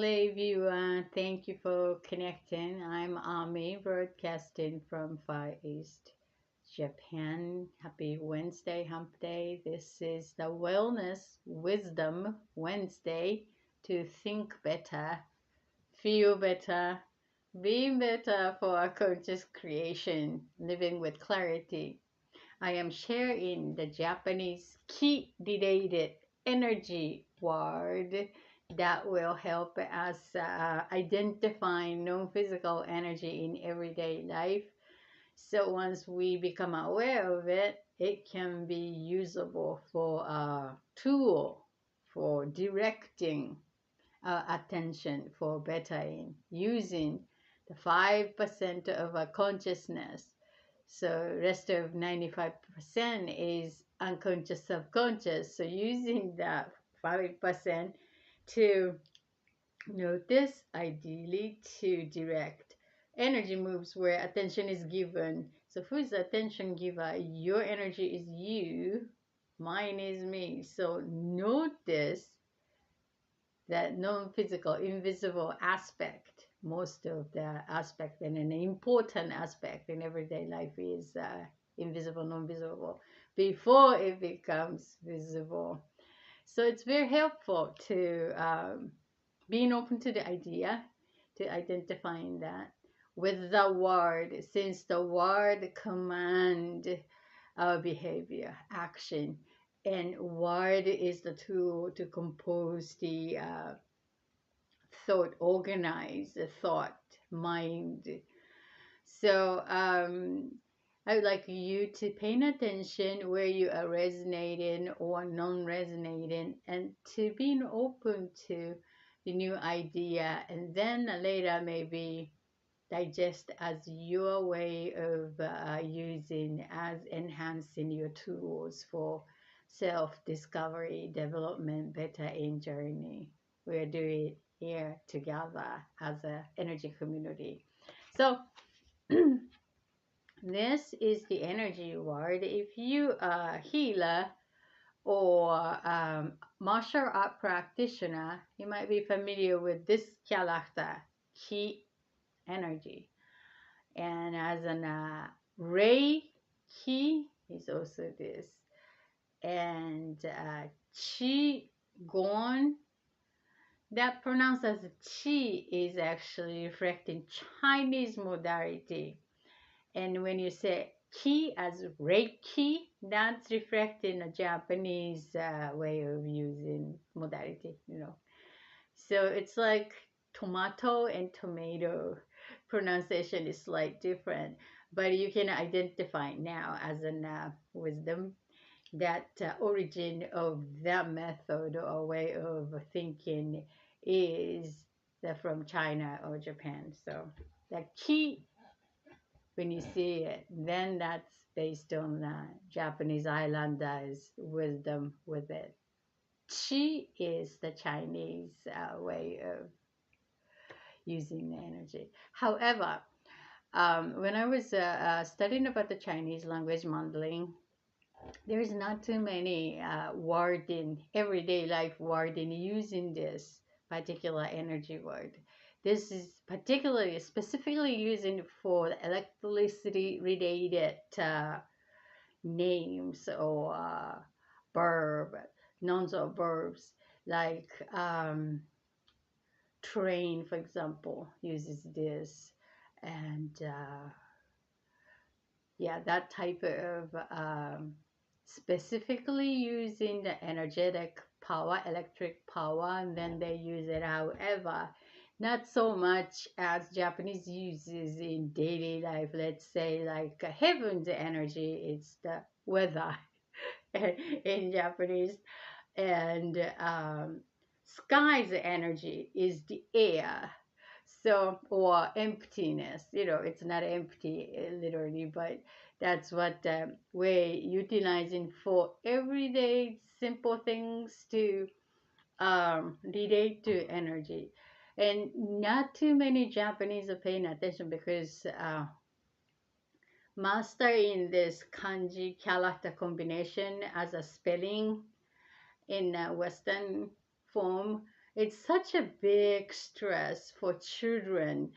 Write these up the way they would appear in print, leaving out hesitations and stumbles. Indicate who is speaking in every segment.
Speaker 1: Hello everyone, thank you for connecting. I'm Ami, broadcasting from Far East Japan. Happy Wednesday, Hump Day. This is the Wellness Wisdom Wednesday to think better, feel better, be better for our conscious creation, living with clarity. I am sharing the Japanese key related energy word that will help us identify non physical energy in everyday life. So once we become aware of it, it can be usable for a tool for directing attention for bettering using the 5% of our consciousness. So rest of 95% is unconscious subconscious. So using that 5% to notice, ideally to direct energy moves where attention is given. So who's the attention giver? Your energy is you, mine is me. So notice that non-physical, invisible aspect. Most of the aspect and an important aspect in everyday life is invisible, non-visible before it becomes visible. So it's very helpful to being open to the idea, to identifying that with the word, since the word command our behavior, action, and word is the tool to compose the thought, organize the thought, mind. So I would like you to pay attention where you are resonating or non-resonating, and to being open to the new idea, and then later maybe digest as your way of using as enhancing your tools for self-discovery, development, better in journey. We're doing it here together as an energy community. So this is the energy word. If you are a healer or martial art practitioner, you might be familiar with this character, ki energy. And as an Reiki is also this. And Qi Gon, that pronounced as Qi, is actually reflecting Chinese modality. And when you say Ki as Reiki, that's reflecting a Japanese way of using modality. So it's like tomato and tomato pronunciation is slightly different, but you can identify now as a wisdom that origin of that method or way of thinking is from China or Japan. So the key, when you see it, then that's based on Japanese islanders' wisdom with it. Chi is the Chinese way of using the energy. However, when I was studying about the Chinese language modeling, there's not too many word in everyday life word in using this particular energy word. This is particularly specifically using for electricity related names or verb, nouns or verbs like train, for example, uses this, and yeah, that type of specifically using the energetic power, electric power, and then they use it. However, not so much as Japanese uses in daily life. Let's say like heaven's energy, it's the weather in Japanese, and sky's energy is the air. So, or emptiness, it's not empty literally, but that's what we're utilizing for everyday simple things to relate to energy. And not too many Japanese are paying attention because mastering this kanji character combination as a spelling in Western form it's such a big stress for children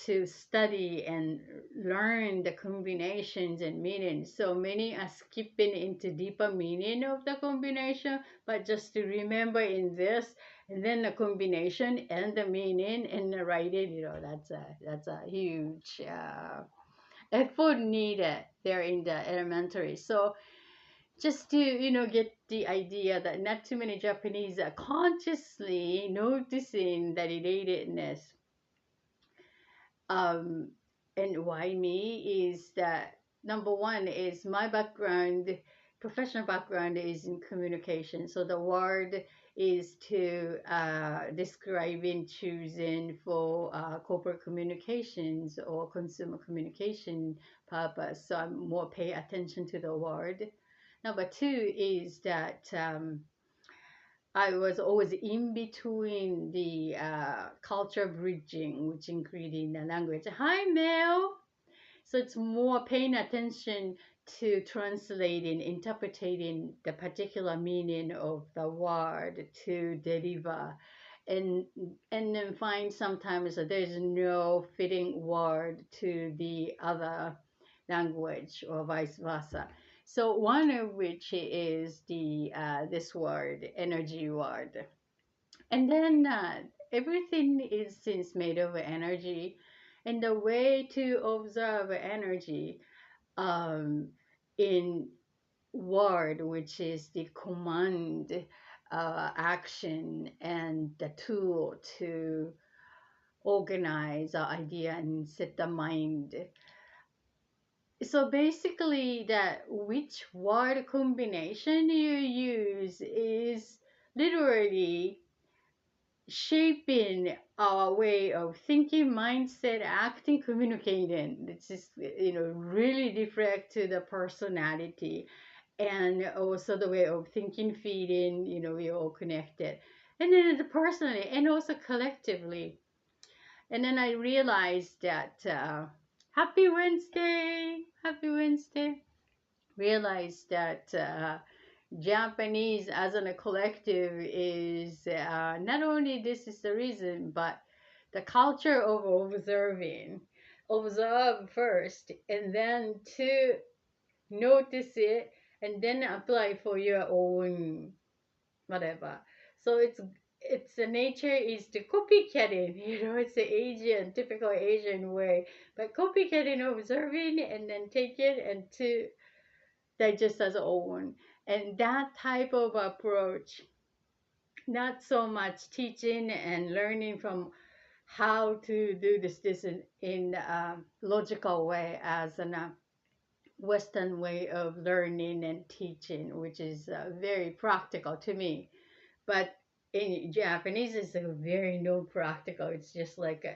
Speaker 1: to study and learn the combinations and meanings. So many are skipping into deeper meaning of the combination, but just to remember in this, and then the combination and the meaning and the writing, that's a huge effort needed there in the elementary. So just to get the idea that not too many Japanese are consciously noticing the relatedness. um and why me is that number one is my background, professional background is in communication. So the word is to describing choosing for corporate communications or consumer communication purpose. So I'm more pay attention to the word. Number two is that I was always in between the culture bridging, which including the language. Hi, Mel. So it's more paying attention to translating, interpreting the particular meaning of the word to deliver, and and then find sometimes that there's no fitting word to the other language or vice versa. So one of which is the this word, energy word, and then everything is since made of energy, and the way to observe energy um, in word, which is the command action and the tool to organize our idea and set the mind. So basically, that which word combination you use is literally shaping our way of thinking, mindset, acting, communicating. It's just, really reflect to the personality and also the way of thinking, feeling, we're all connected. And then the personally and also collectively. And then I realized that happy Wednesday, happy Wednesday. Realized that Japanese as in a collective is not only this is the reason, but the culture of observing. Observe first, and then to notice it, and then apply for your own whatever. So it's the nature is the copycatting, it's the Asian, typical Asian way, but copycatting, observing, and then take it and to digest as own. And that type of approach, not so much teaching and learning from how to do this in logical way as a Western way of learning and teaching, which is very practical to me. But in Japanese, it's a very no practical. It's just like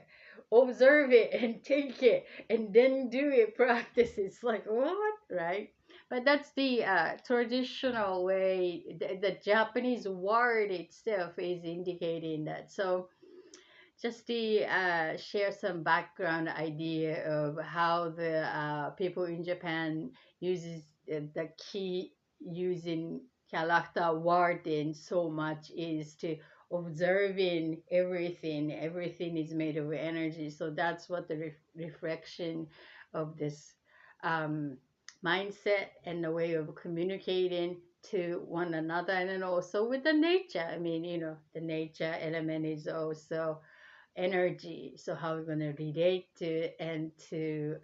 Speaker 1: observe it and take it and then do it. Practice. It's like what, right? But that's the traditional way. The Japanese word itself is indicating that. So just to share some background idea of how the people in Japan uses the key using character wording so much is to observing everything. Everything is made of energy. So that's what the reflection of this um, mindset and the way of communicating to one another, and then also with the nature. I mean, the nature element is also energy. So how we're going to relate to and to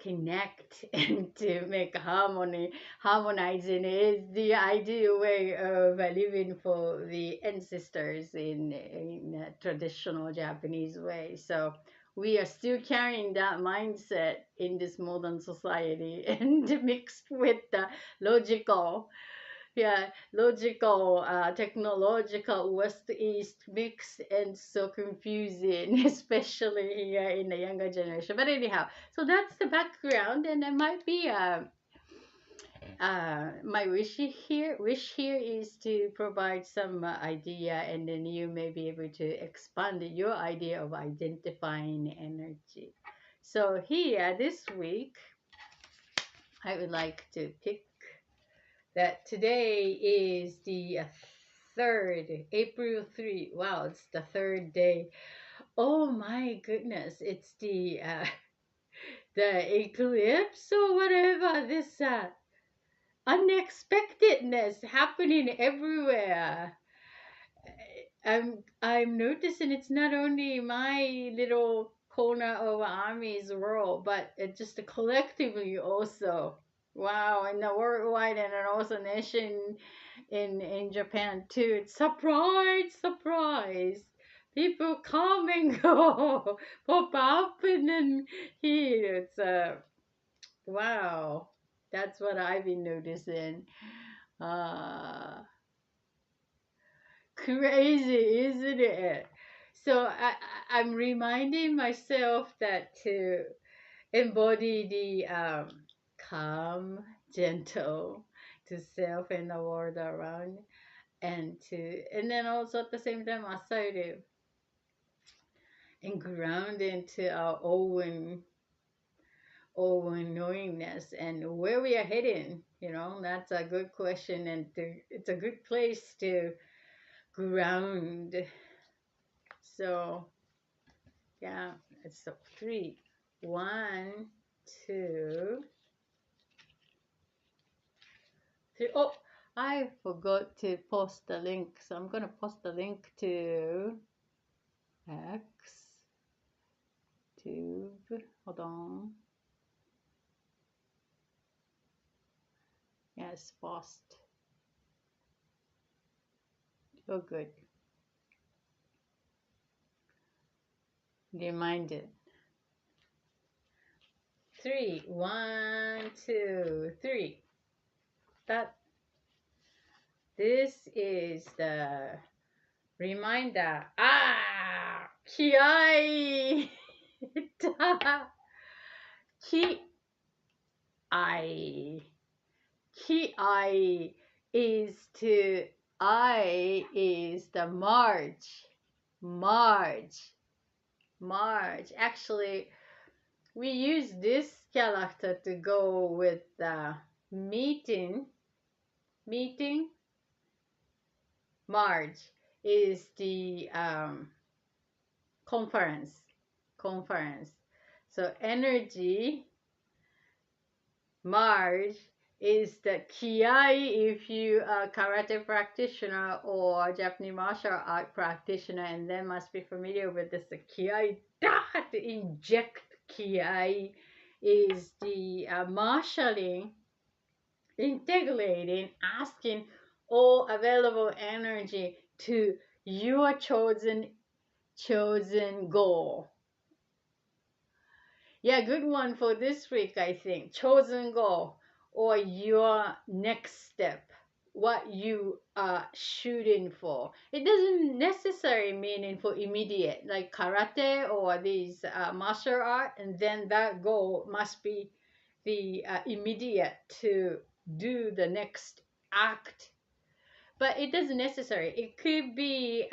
Speaker 1: connect and to make harmony. Harmonizing is the ideal way of living for the ancestors in a traditional Japanese way. So we are still carrying that mindset in this modern society and mixed with the logical, yeah, logical, technological West East mix, and so confusing, especially here in the younger generation. But anyhow, so that's the background, and it might be my wish here is to provide some idea, and then you may be able to expand your idea of identifying energy. So here this week, I would like to pick that today is the 3rd, April 3. Wow, it's the 3rd day. Oh my goodness, it's the eclipse or whatever. This unexpectedness happening everywhere. I'm noticing it's not only my little corner of Army's world, but it just collectively also. Wow, and the worldwide and then also nation in Japan too. It's surprise, surprise. People come and go, pop up and then here. It's wow. That's what I've been noticing. Uh Crazy, isn't it? So I'm reminding myself that to embody the calm, gentle to self and the world around, and then also at the same time assertive and ground into our own knowingness and where we are heading. That's a good question, and it's a good place to ground. So yeah, it's so 3. 1, 2, 3. Oh, I forgot to post the link, so I'm gonna post the link to X Tube. Hold on. Yes, post. Oh, good. Reminded. 3. 1, 2, 3. That this is the reminder. Kiai. Ki I. Ki I is to I is the March. March. March. Actually, we use this character to go with the meeting. Meeting. March is the conference. Conference. So energy. March is the kiai if you are a karate practitioner or Japanese martial art practitioner, and then must be familiar with this. The kiai, to inject kiai is the marshalling, integrating, asking all available energy to your chosen goal. Yeah, good one for this week, I think. Chosen goal or your next step, what you are shooting for. It doesn't necessarily mean for immediate, like karate or these martial art, and then that goal must be the immediate to do the next act. But it doesn't necessarily. It could be,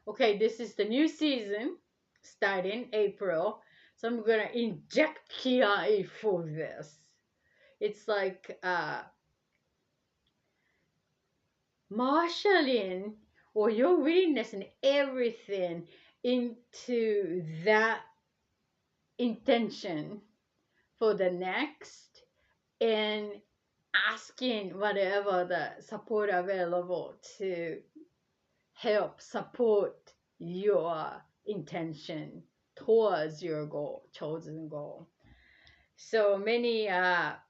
Speaker 1: okay, this is the new season starting April, so I'm gonna inject ki for this. It's like marshaling or your willingness and everything into that intention for the next, and asking whatever the support available to help support your intention towards your goal, chosen goal. So many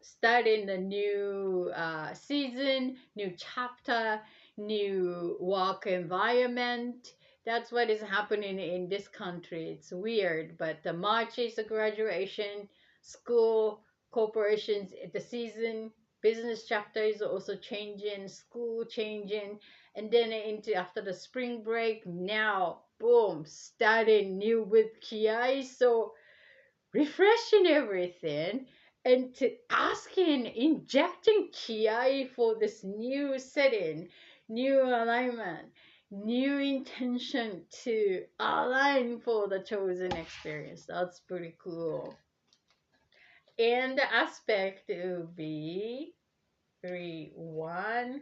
Speaker 1: starting the new season, new chapter, new work environment. That's what is happening in this country. It's weird, but the March is a graduation, school, corporations, the season, business chapter is also changing, school changing, and then into after the spring break, now boom, starting new with Kiai. So refreshing everything and to asking, injecting ki for this new setting, new alignment, new intention to align for the chosen experience. That's pretty cool. And the aspect will be 3, 1,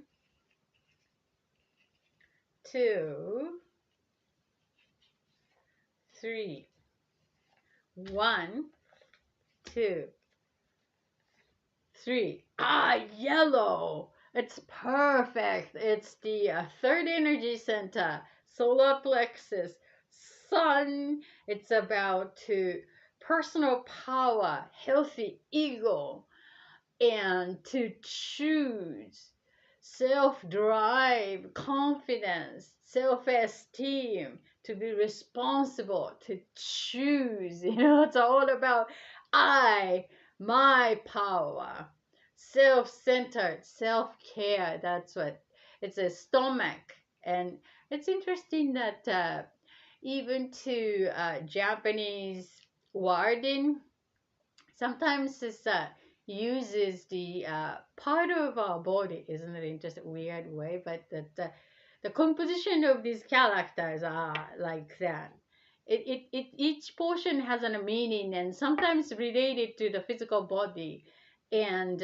Speaker 1: 2, 3. 1, 2, 3. Yellow. It's perfect. It's the third energy center, solar plexus, sun. It's about to personal power, healthy ego, and to choose self-drive, confidence, self-esteem, to be responsible, to choose. It's all about my power, self-centered, self-care. That's what it's a stomach. And it's interesting that even to Japanese wording, sometimes it's uses the part of our body, isn't it, in just a weird way? But the composition of these characters are like that. Each portion has a meaning and sometimes related to the physical body. And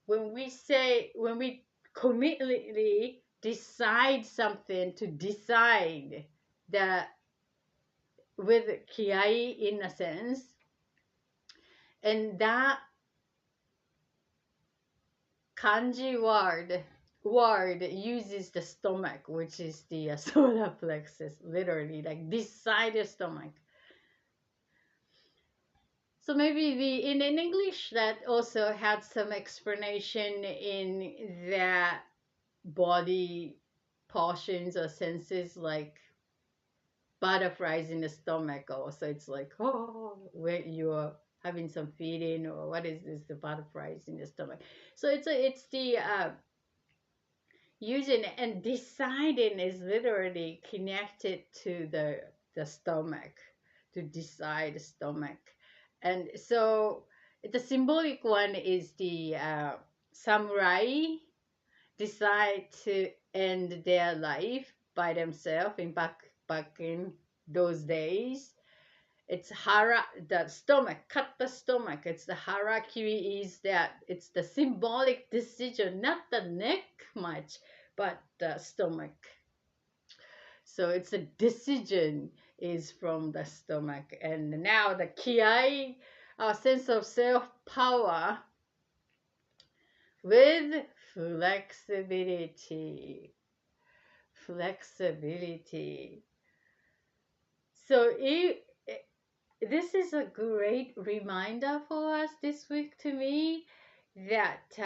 Speaker 1: when we committedly decide something, to decide that with kiai in a sense, and that kanji word uses the stomach, which is the solar plexus, literally, like this side of stomach. So maybe in English that also had some explanation in that body portions or senses, like butterflies in the stomach. Also, it's like, oh, where you're having some feeling, or what is this, the butterflies in the stomach. So it's the using, and deciding is literally connected to the stomach, to decide the stomach. And so the symbolic one is the samurai decide to end their life by themselves back in those days. It's the stomach, cut the stomach. It's the harakiri, is that it's the symbolic decision, not the neck much, but the stomach. So it's a decision is from the stomach. And now the kiai, our sense of self-power with flexibility. So this is a great reminder for us this week, to me, that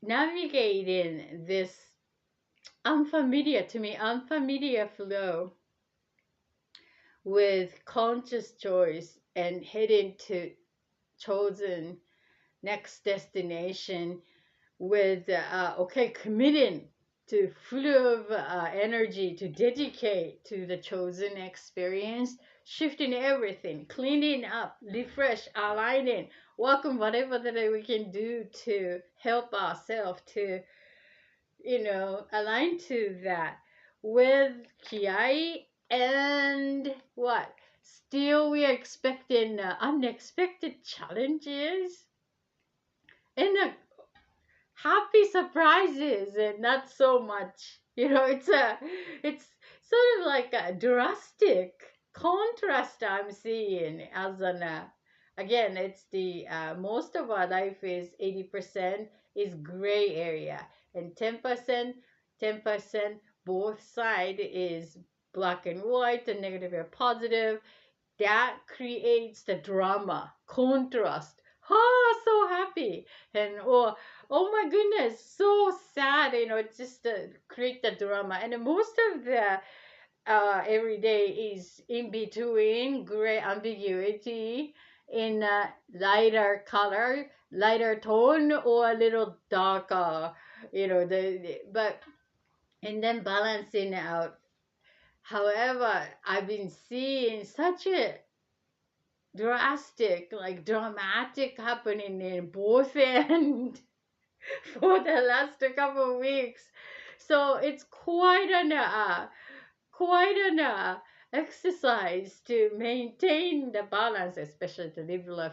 Speaker 1: navigating this unfamiliar flow with conscious choice and heading to chosen next destination with committing to full of energy to dedicate to the chosen experience, shifting everything, cleaning up, refresh, aligning, working whatever that we can do to help ourselves to align to that with kiai. And what still we are expecting unexpected challenges and happy surprises, and not so much, it's sort of like a drastic contrast I'm seeing as an again, it's the most of our life is 80% is gray area, and 10% both side is black and white, and negative or positive. That creates the drama, contrast. So happy, and oh my goodness, so sad. It's just create the drama, and most of the every day is in between gray ambiguity in lighter color, lighter tone, or a little darker. But and then balancing out. However, I've been seeing such a dramatic happening in both ends for the last couple of weeks. So it's quite an exercise to maintain the balance, especially the Libra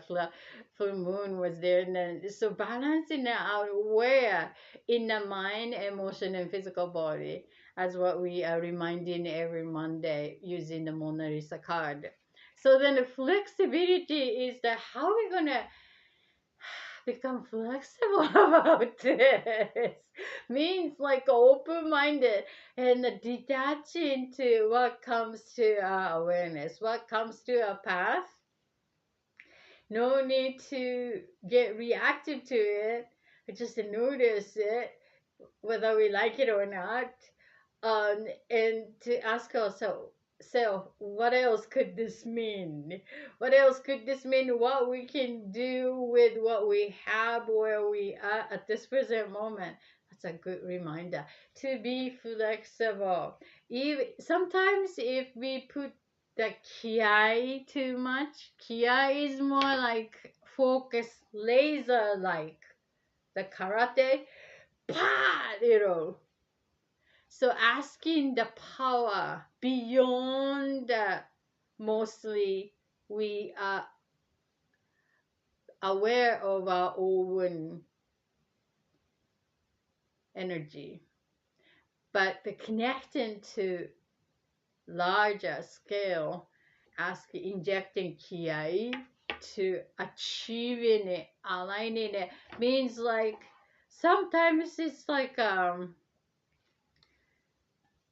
Speaker 1: full moon was there. And then, so balancing out where in the mind, emotion, and physical body, as what we are reminding every Monday using the Mona Lisa card. So then the flexibility is the how we're gonna become flexible about this. Means like open-minded and detaching to what comes to our awareness, what comes to our path. No need to get reactive to it, just to notice it, whether we like it or not, and to ask ourselves, self, what else could this mean? What else could this mean? What we can do with what we have, where we are at this present moment. That's a good reminder to be flexible. Even sometimes if we put the kiai too much, kiai is more like focus, laser like the karate, pa. So asking the power beyond mostly we are aware of our own energy, but the connecting to larger scale, injecting ki to achieving it, aligning it means like sometimes it's like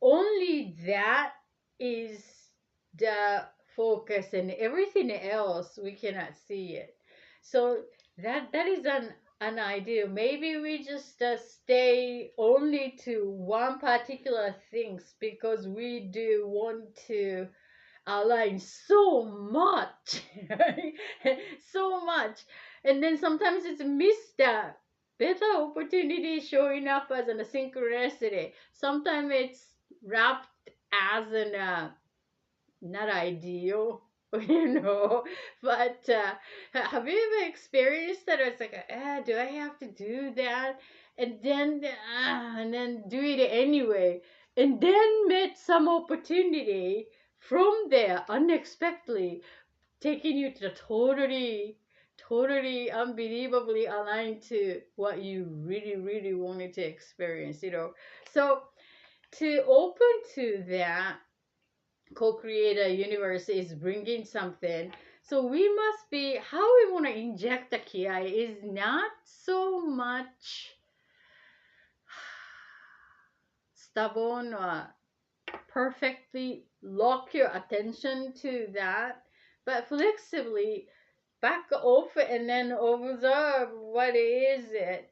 Speaker 1: only that is the focus and everything else we cannot see it. So that is an idea. Maybe we just stay only to one particular things because we do want to align so much, right? So much, and then sometimes it's missed that better opportunity showing up as a synchronicity. Sometimes it's wrapped as an not ideal, but have you ever experienced that it's like, do I have to do that, and then do it anyway, and then met some opportunity from there unexpectedly, taking you to the totally unbelievably aligned to what you really wanted to experience. So to open to that, co-creator universe is bringing something. So we must be, how we want to inject the ki is not so much stubborn or perfectly lock your attention to that, but flexibly back off and then observe what is it.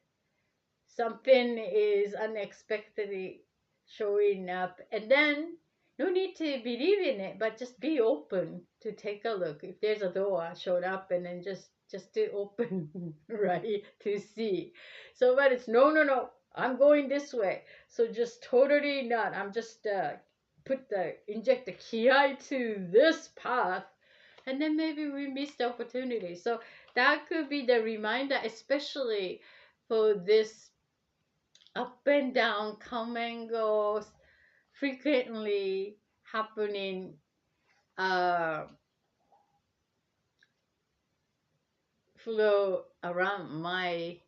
Speaker 1: Something is unexpectedly showing up, and then no need to believe in it, but just be open to take a look. If there's a door showed up, and then just to open, right, to see. So but it's no, I'm going this way, so just totally not, I'm just inject the ki to this path, and then maybe we miss the opportunity. So that could be the reminder, especially for this up and down, come and goes, frequently happening flow around my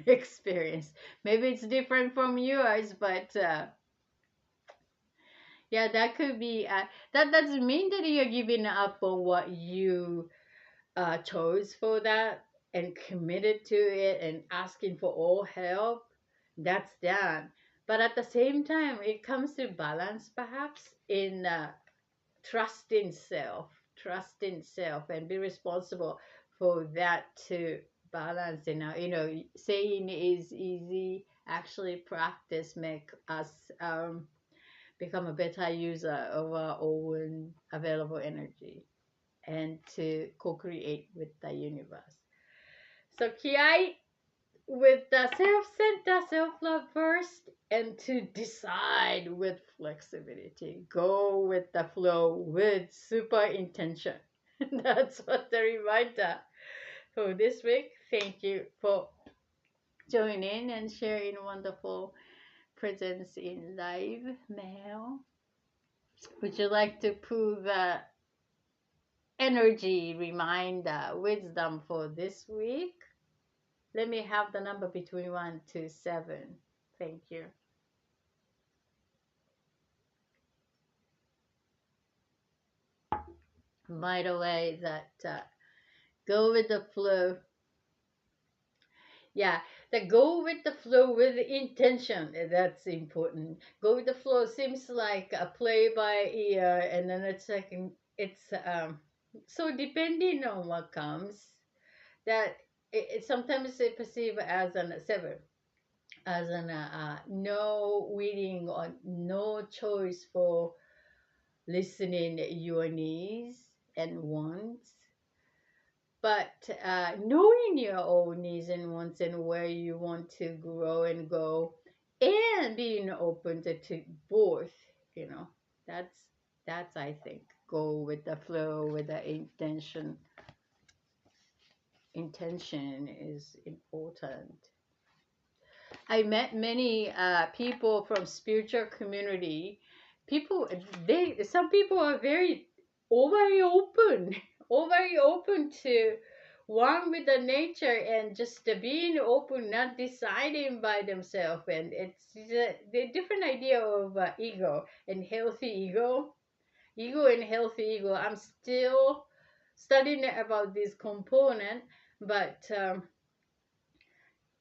Speaker 1: experience. Maybe it's different from yours, but yeah, that could be. That doesn't mean that you're giving up on what you chose for that and committed to it and asking for all help. That's that. But at the same time, it comes to balance, perhaps, in trusting self, and be responsible for that to balance. Saying is easy. Actually, practice make us become a better user of our own available energy and to co-create with the universe. So Ki with the self-centered self-love first, and to decide with flexibility. Go with the flow with super intention. That's what the reminder for this week. Thank you for joining and sharing wonderful presence in live mail. Would you like to pull the energy reminder wisdom for this week? Let me have the number between 1 to 7. Thank you. By the way, that go with the flow. Yeah, the go with the flow with intention. That's important. Go with the flow seems like a play by ear, and then it's so depending on what comes, that it sometimes they perceive as an sever, as an no willing or no choice for listening your needs and wants, but knowing your own needs and wants and where you want to grow and go, and being open to both, you know, that's that's I think go with the flow with the intention. Intention is important. I met many people from spiritual community. People, they some people are very overly open, overly open to one with the nature and just being open, not deciding by themselves. And it's the different idea of ego and healthy ego, ego and healthy ego. I'm still studying about this component, but.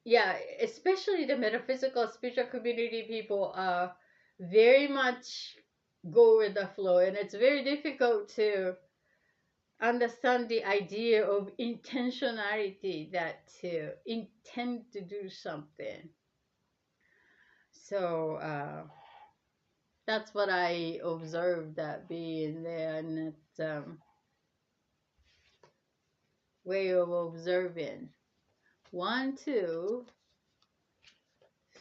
Speaker 1: Yeah, especially the metaphysical spiritual community people are very much go with the flow, and it's very difficult to understand the idea of intentionality, that to intend to do something. So that's what I observed, that being there, and that way of observing. 1, 2,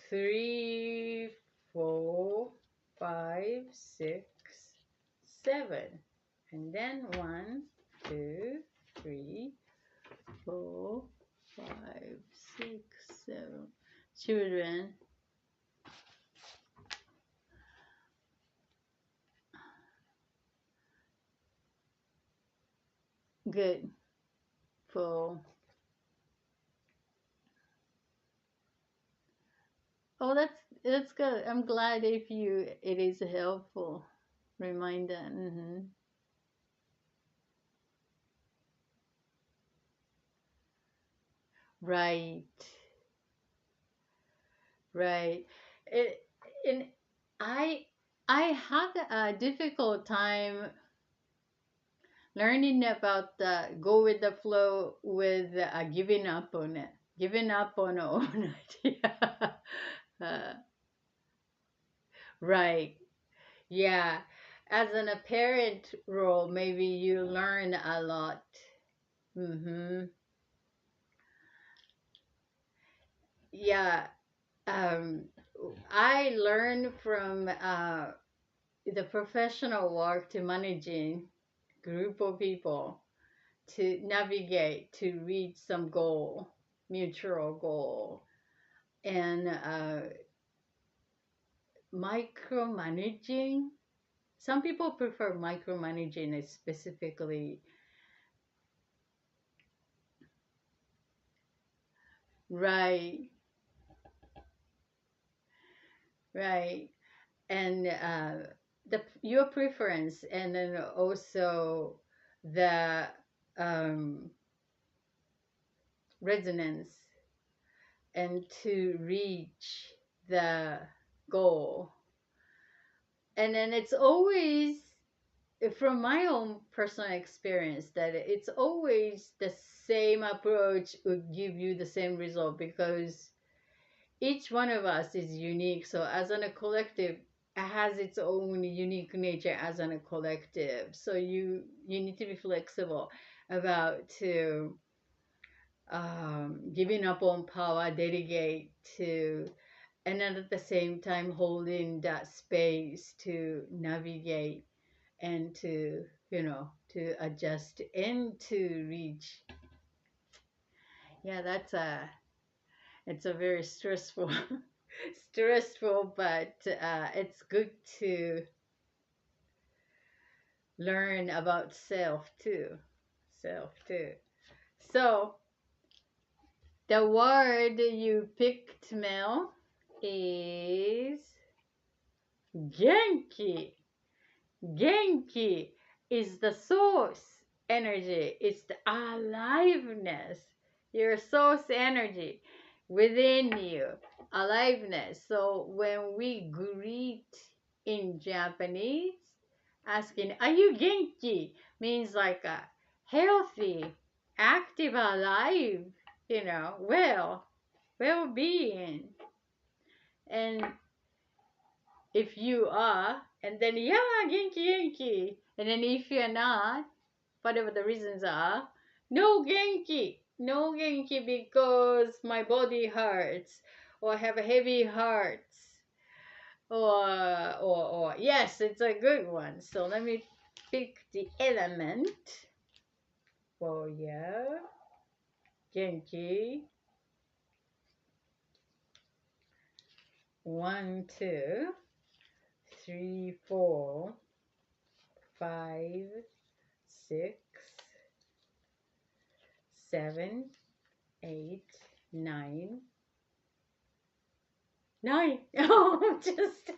Speaker 1: 3, 4, 5, 6, 7. And then 1, 2, 3, 4, 5, 6, 7. Children. Good. Full. Oh, that's good. I'm glad if you it is a helpful reminder. Right. Right. It, and I I had a difficult time learning about the go with the flow with giving up on it, giving up on our own idea. uh, right. Yeah. As an a parent role, maybe you learn a lot. Mm-hmm. Yeah. Um, I learned from the professional work to managing group of people to navigate to reach some goal, mutual goal, and micromanaging. Some people prefer micromanaging specifically. Right, right, and the your preference, and then also the um, resonance, and to reach the goal. And then it's always, from my own personal experience, that it's always the same approach would give you the same result, because each one of us is unique. So as a collective, it has its own unique nature as a collective. So you need to be flexible about to giving up on power, delegate to, and then at the same time holding that space to navigate and to, to adjust and to reach. Yeah, it's a very stressful stressful, but it's good to learn about self too. Self too. So the word you picked, Mel, is Genki. Genki is the source energy. It's the aliveness. Your source energy within you. Aliveness. So when we greet in Japanese, asking, "Are you genki?" means like a healthy, active, alive, well-being. And if you are, and then yeah, genki genki. And then if you're not, whatever the reasons are, no genki. No genki because my body hurts or I have a heavy hearts or yes, it's a good one. So let me pick the element. Oh yeah. Genki. 1, 2, 3, 4, 5, 6, 7, 8, 9. 9. Oh, I'm just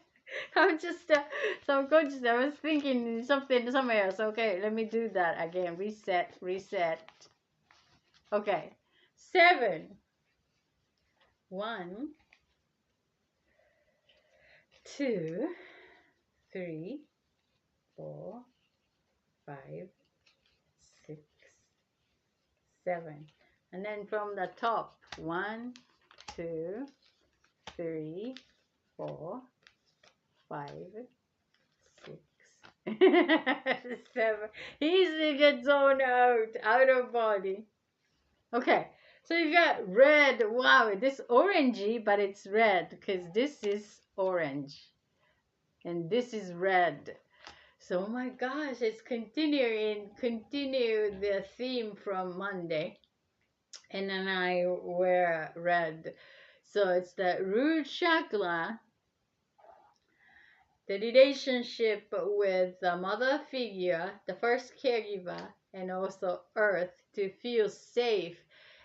Speaker 1: subconscious. I was thinking something somewhere else. Okay, let me do that again. Reset. Okay, 7. 1, 2, 3, 4, 5, 6, 7. And then from the top, 1, 2, 3, 4, 5, 6, 7. Easily get zoned out of body. Okay, so you got red. Wow, this orangey, but it's red because this is orange and this is red. So oh my gosh, it's continue the theme from Monday, and then I wear red. So it's the root chakra, the relationship with the mother figure, the first caregiver, and also earth, to feel safe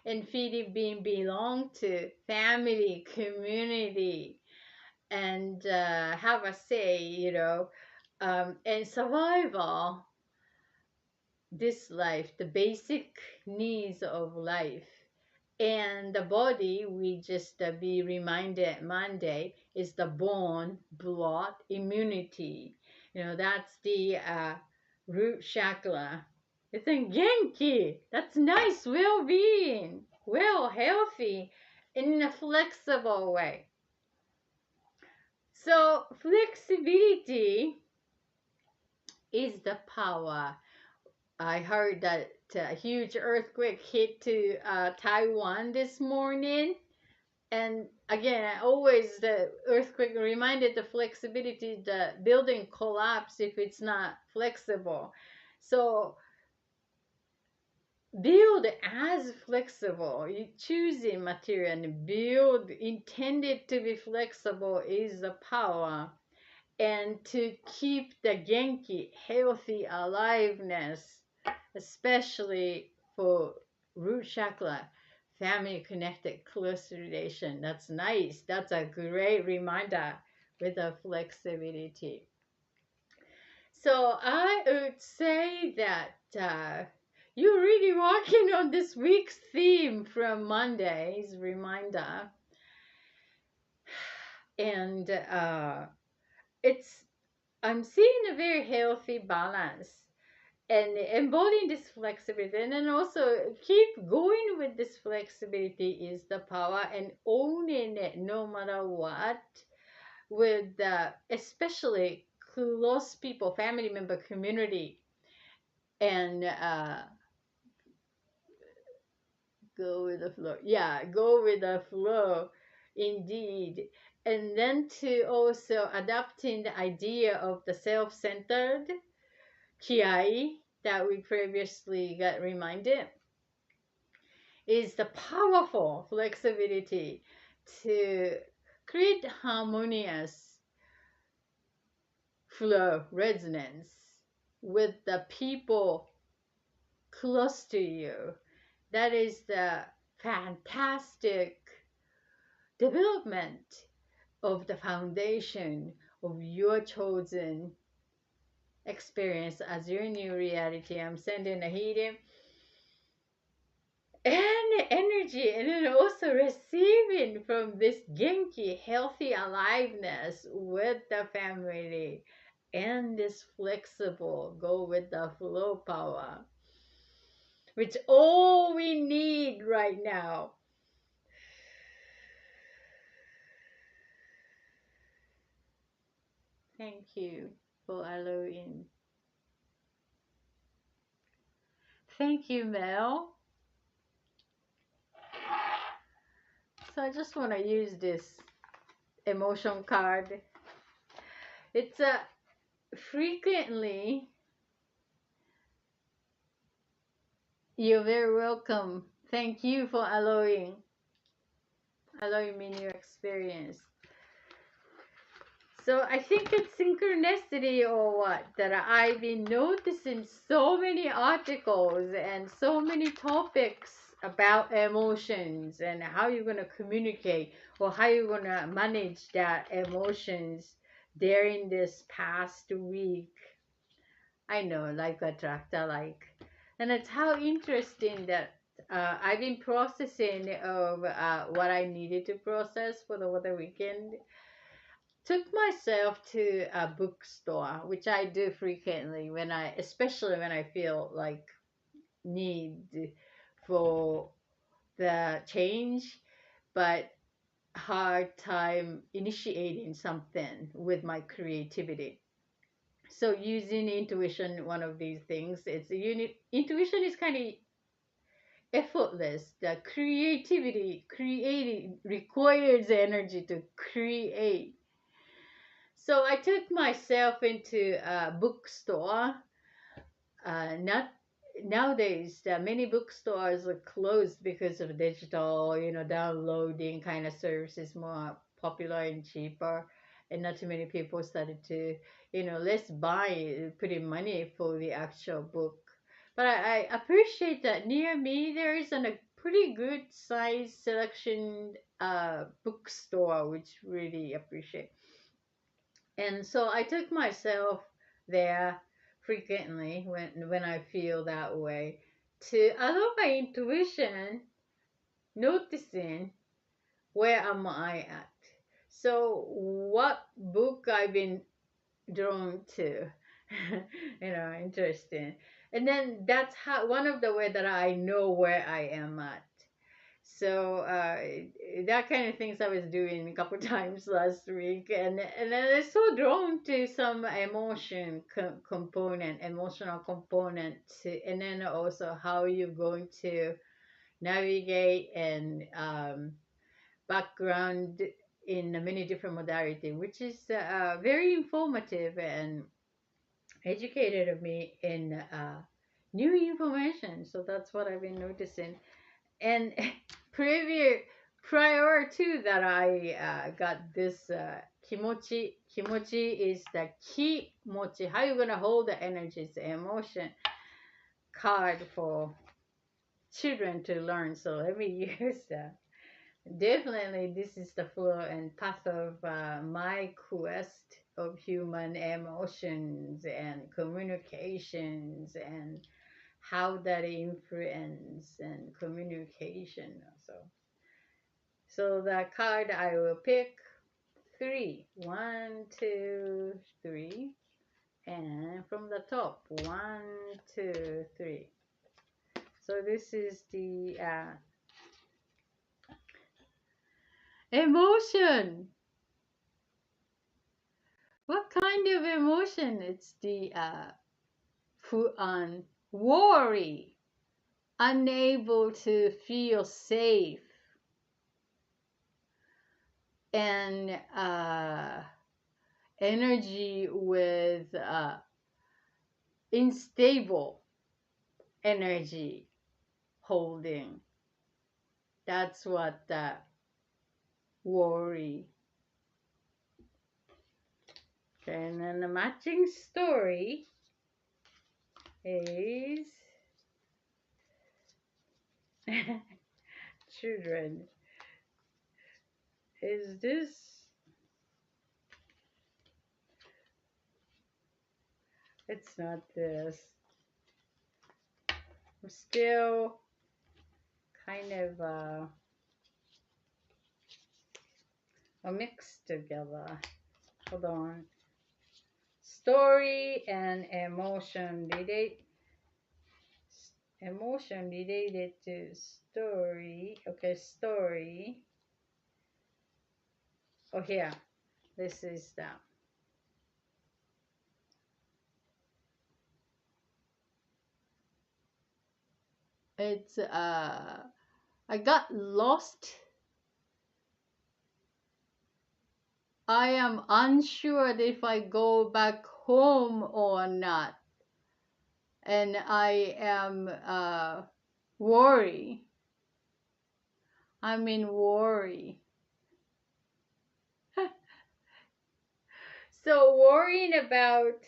Speaker 1: and feeling being belong to family, community, and have a say, and survival this life, the basic needs of life. And the body, we just be reminded Monday, is the bone, blood, immunity. That's the root chakra. It's in Genki. That's nice, well-being, well, healthy, in a flexible way. So flexibility is the power. I heard that a huge earthquake hit to Taiwan this morning. And again, the earthquake reminded the flexibility, the building collapse if it's not flexible. So build as flexible. You choosing material and build intended to be flexible is the power. And to keep the genki, healthy aliveness, especially for root chakra, family connected, close relation. That's nice. That's a great reminder with the flexibility. So I would say that you're really working on this week's theme from Monday's reminder. And I'm seeing a very healthy balance and embodying this flexibility, and then also keep going with this flexibility is the power, and owning it no matter what, with especially close people, family member, community, and go with the flow. Yeah, go with the flow, indeed. And then to also adapting the idea of the self-centered kiai that we previously got reminded is the powerful flexibility to create harmonious flow, resonance, with the people close to you. That is the fantastic development of the foundation of your chosen experience as your new reality. I'm sending a healing and energy, and then also receiving from this genki, healthy aliveness with the family, and this flexible, go with the flow power, which all we need right now. Thank you for allowing. Thank you, Mel. So I just want to use this emotion card. It's a frequently. You're very welcome. Thank you for allowing me your experience. So I think it's synchronicity or what that I've been noticing so many articles and so many topics about emotions and how you're going to communicate or how you're going to manage that emotions during this past week. I know, like attractor, like, and it's how interesting that I've been processing of what I needed to process for the weekend. Took myself to a bookstore, which I do frequently when especially when I feel like need for the change, but hard time initiating something with my creativity. So using intuition, one of these things, it's a unit. Intuition is kind of effortless. The creativity, creating requires energy to create. So I took myself into a bookstore. Not nowadays, many bookstores are closed because of digital, downloading kind of services more popular and cheaper, and not too many people started to, let's buy, putting money for the actual book. But I appreciate that near me there is a pretty good size selection bookstore, which really appreciate. And so I took myself there frequently when I feel that way to allow my intuition noticing where am I at. So what book I've been drawn to, interesting. And then that's how one of the way that I know where I am at. So that kind of things I was doing a couple times last week, and then I was so drawn to some emotional component, and then also how you're going to navigate and background in many different modality, which is very informative and educated of me in new information. So that's what I've been noticing. And previous prior to that, I got this kimochi. Kimochi is the kimochi, how you're gonna hold the energies, the emotion card for children to learn. So let me use that. Definitely this is the flow and path of my quest of human emotions and communications and how that influence and communication also. So the card I will pick three. One, two, three. And from the top, one, two, three. So this is the emotion. What kind of emotion? It's the worry, unable to feel safe, and energy with unstable energy holding. That's what the worry. Okay, and then the matching story is children. Is this? It's not this. I'm still kind of mixed together. Hold on. Story and emotion relate. Emotion related to story. Okay, story. Oh, here. This is the. It's I got lost. I am unsure if I go back home or not, and I am worry. I'm in worry. So worrying about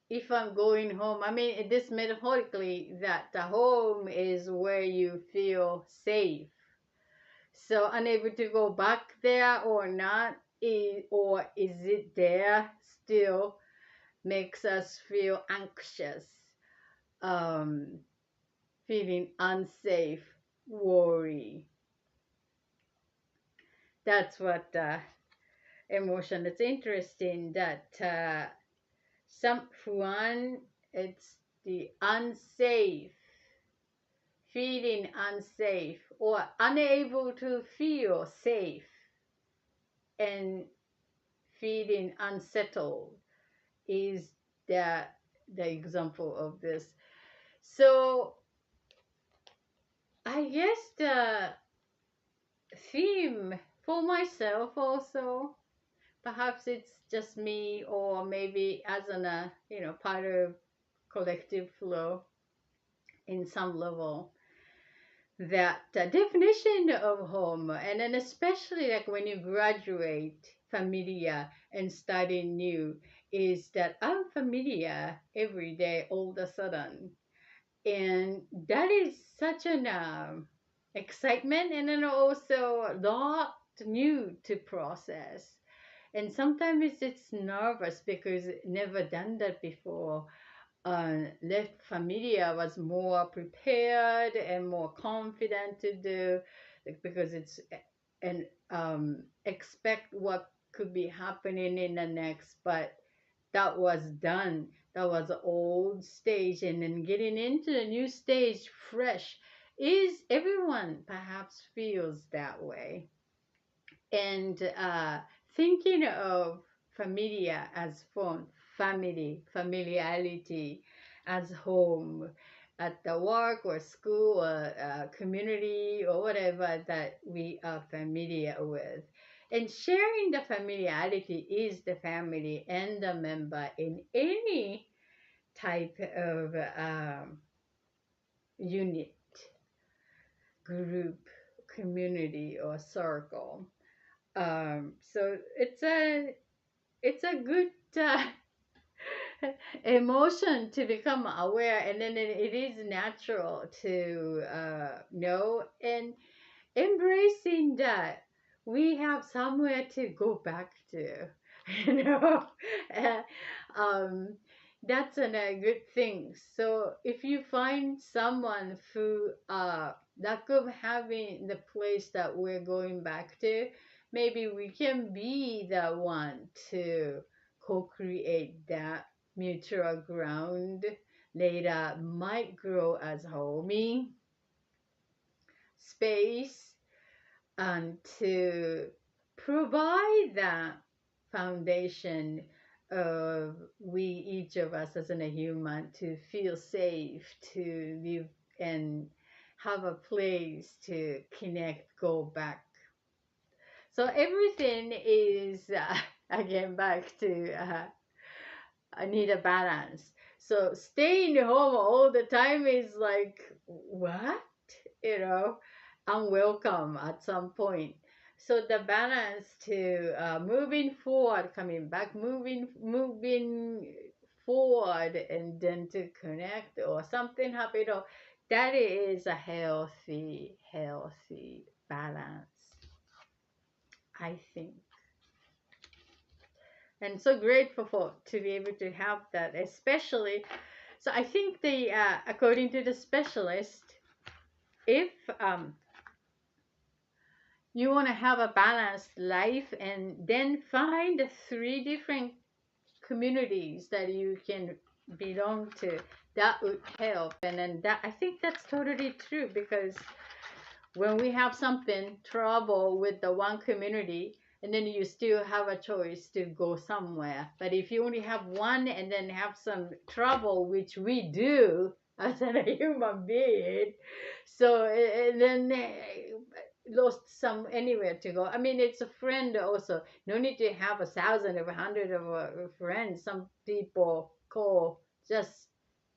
Speaker 1: if I'm going home. I mean, this metaphorically that the home is where you feel safe. So unable to go back there or not, or is it there still makes us feel anxious, um, feeling unsafe, worry. That's what emotion. It's interesting that some one, it's the unsafe, feeling unsafe or unable to feel safe and feeling unsettled is the the example of this. So I guess the theme for myself also, perhaps it's just me or maybe as an part of collective flow in some level, that definition of home, and then especially like when you graduate familiar and starting new, is that I'm familiar every day all of a sudden, and that is such an excitement, and then also a lot new to process. And sometimes it's nervous because never done that before. Left familiar was more prepared and more confident to do, like, because it's and expect what could be happening in the next, but that was done. That was the old stage, and then getting into the new stage fresh is everyone perhaps feels that way. And thinking of familiar as phone, family, familiarity as home, at the work or school or community or whatever that we are familiar with. And sharing the familiarity is the family and the member in any type of unit, group, community, or circle. So it's a good emotion to become aware, and then it is natural to know and embracing that we have somewhere to go back to, you know. Uh, um, that's a good thing. So if you find someone who lack of having the place that we're going back to, maybe we can be the one to co-create that mutual ground later might grow as homey space, and to provide that foundation of we each of us as a human to feel safe to live and have a place to connect, go back. So everything is again back to I need a balance. So staying home all the time is like, what? You know, unwelcome at some point. So the balance to moving forward, coming back, moving forward and then to connect or something happen, that is a healthy balance, I think. And so grateful for to be able to have that, especially. So I think the according to the specialist, if you want to have a balanced life, and then find the three different communities that you can belong to, that would help. And then that, I think that's totally true, because when we have something trouble with the one community, and then you still have a choice to go somewhere. But if you only have one and then have some trouble, which we do as a human being, so and then lost some anywhere to go. I mean, it's a friend also. No need to have 1,000 or 100 of friends. Some people call just,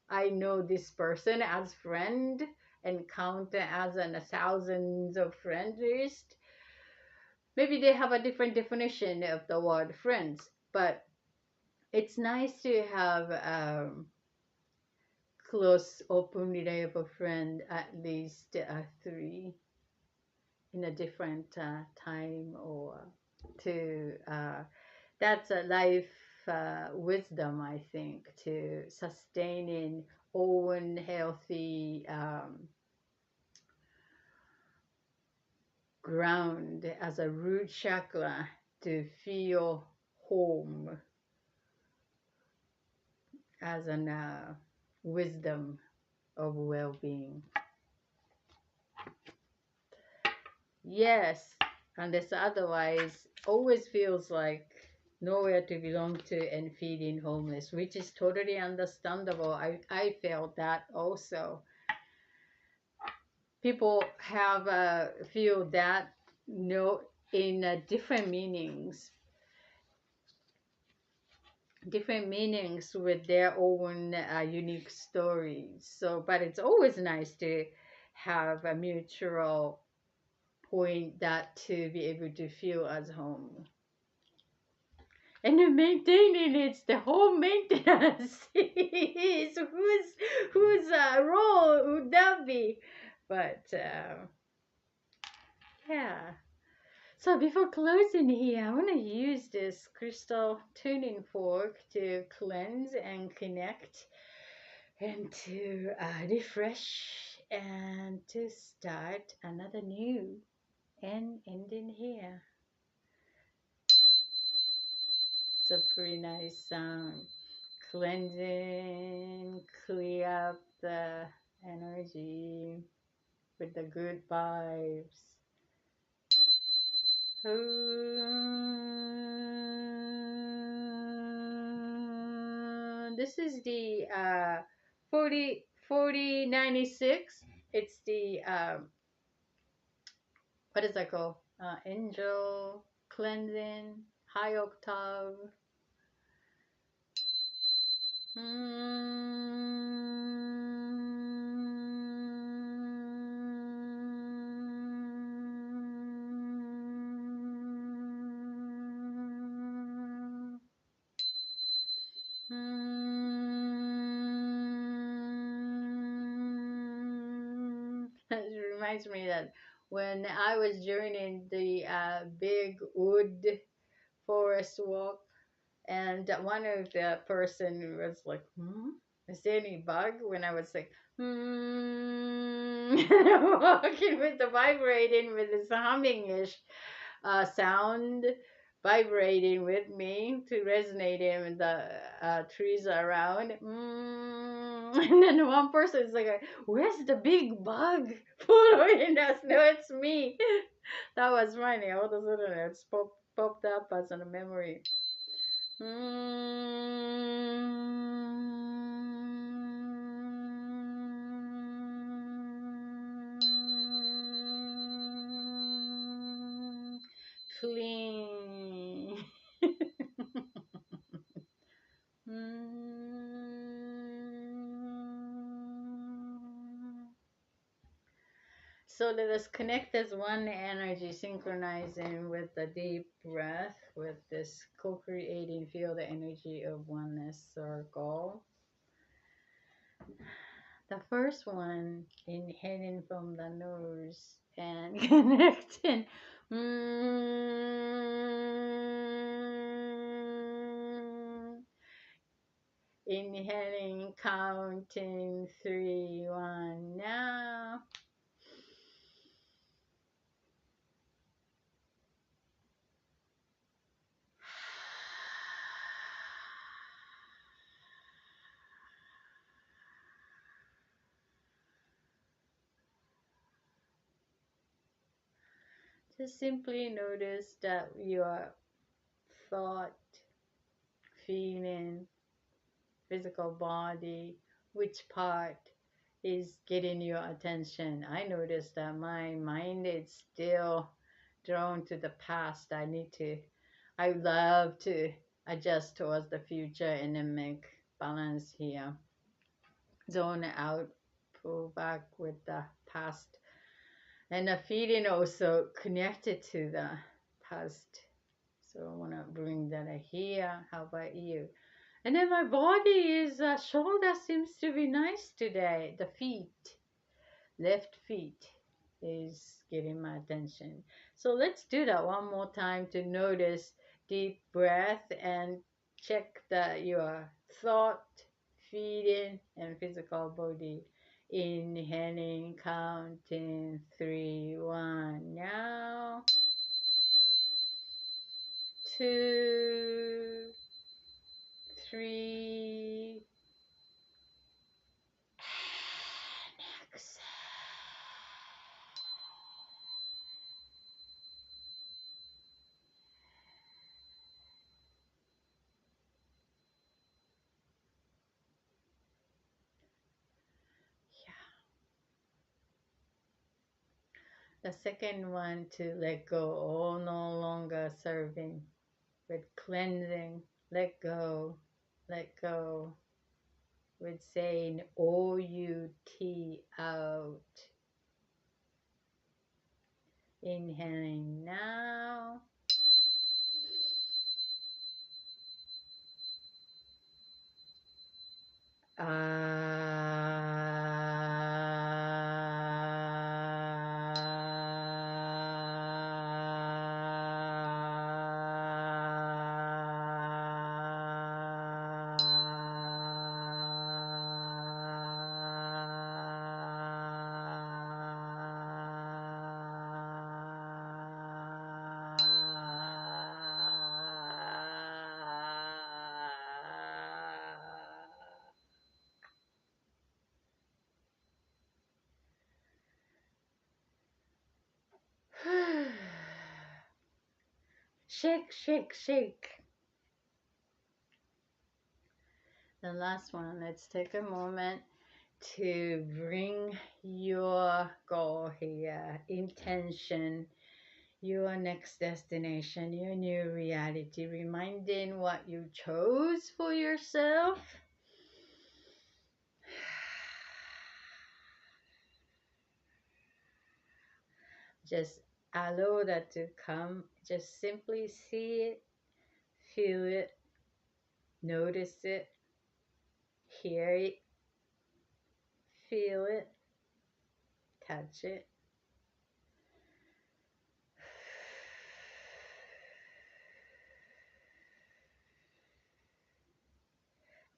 Speaker 1: I know this person as friend, and count as an a thousands of friend list. Maybe they have a different definition of the word friends, but it's nice to have close, open, reliable friend, at least three in a different time, or to that's a life wisdom, I think, to sustaining own healthy ground as a root chakra, to feel home as an wisdom of well-being. Yes, unless otherwise always feels like nowhere to belong to and feeling homeless, which is totally understandable. I felt that also. People have feel that, no, in different meanings with their own unique stories. So, but it's always nice to have a mutual point, that to be able to feel as home. And the maintaining, it's the home maintenance. Is whose role would that be? But yeah. So before closing here, I want to use this crystal tuning fork to cleanse and connect, and to refresh, and to start another new and ending here. It's a pretty nice sound. Cleansing, clear up the energy with the good vibes. This is the 4096. It's the what is that called? Angel cleansing, high octave. It reminds me that when I was joining the big wood forest walk, and one of the person was like, is there any bug? When I was like, walking with the vibrating, with this humming-ish sound vibrating with me, to resonate in the trees around. And then one person is like, where's the big bug following us? No, it's me. That was funny. All of a sudden it's popped up as a memory. Clean. So let us connect as one energy, synchronizing with the deep breath, with this co-creating, feel the energy of oneness circle. The first one, inhaling from the nose and connecting. Inhaling, counting 3, 1, now. Just simply notice that your thought, feeling, physical body, which part is getting your attention. I notice that my mind is still drawn to the past. I love to adjust towards the future and then make balance here. Zone out, pull back with the past. And the feeling also connected to the past. So I want to bring that here. How about you? And then my body is, shoulder seems to be nice today. The feet, left feet is getting my attention. So let's do that one more time to notice deep breath and check that your thought, feeling, and physical body. Inhaling, counting 3, 1, now. 2, 3, and exhale. The second one, to let go, all no longer serving, with cleansing, let go, with saying O-U-T, out. Inhaling now. Shake, shake, shake. The last one, let's take a moment to bring your goal here, intention, your next destination, your new reality, reminding what you chose for yourself. Just allow that to come. Just simply see it, feel it, notice it, hear it, feel it, touch it.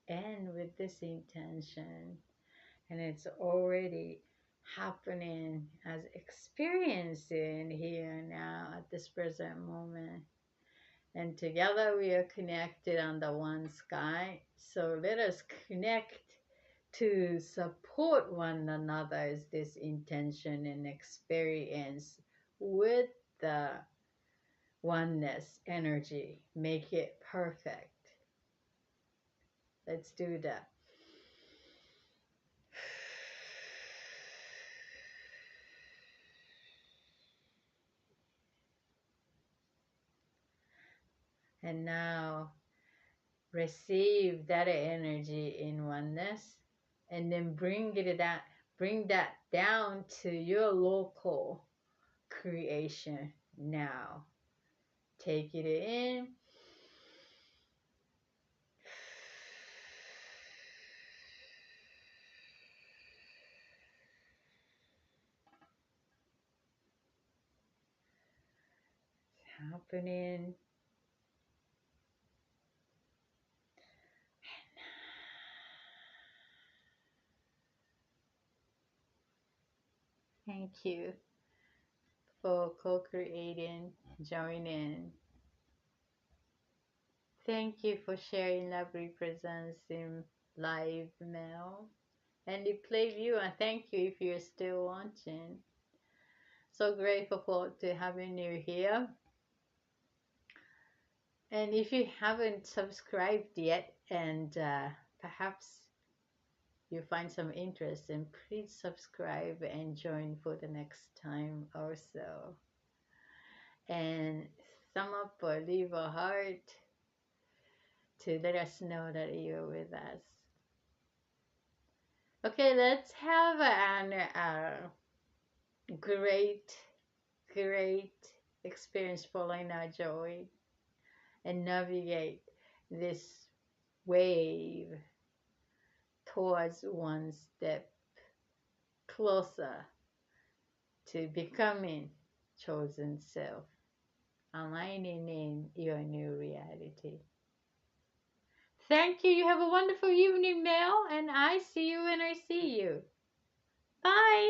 Speaker 1: And with this intention, and it's already happening as experiencing here now at this present moment. And together we are connected under one sky. So let us connect to support one another as this intention and experience with the oneness energy. Make it perfect. Let's do that. And now receive that energy in oneness, and then bring it that Bring that down to your local creation now. Take it in. It's happening. Thank you for co-creating, joining. Thank you for sharing lovely presence in live mail and the play view. And thank you if you're still watching. So grateful to having you here. And if you haven't subscribed yet, and perhaps you find some interest, and please subscribe and join for the next time also. And thumb up or leave a heart to let us know that you're with us. Okay, let's have an great, great experience following our joy and navigate this wave towards one step closer to becoming chosen self, aligning in your new reality. Thank you. You have a wonderful evening, Mel, and I see you when I see you. Bye.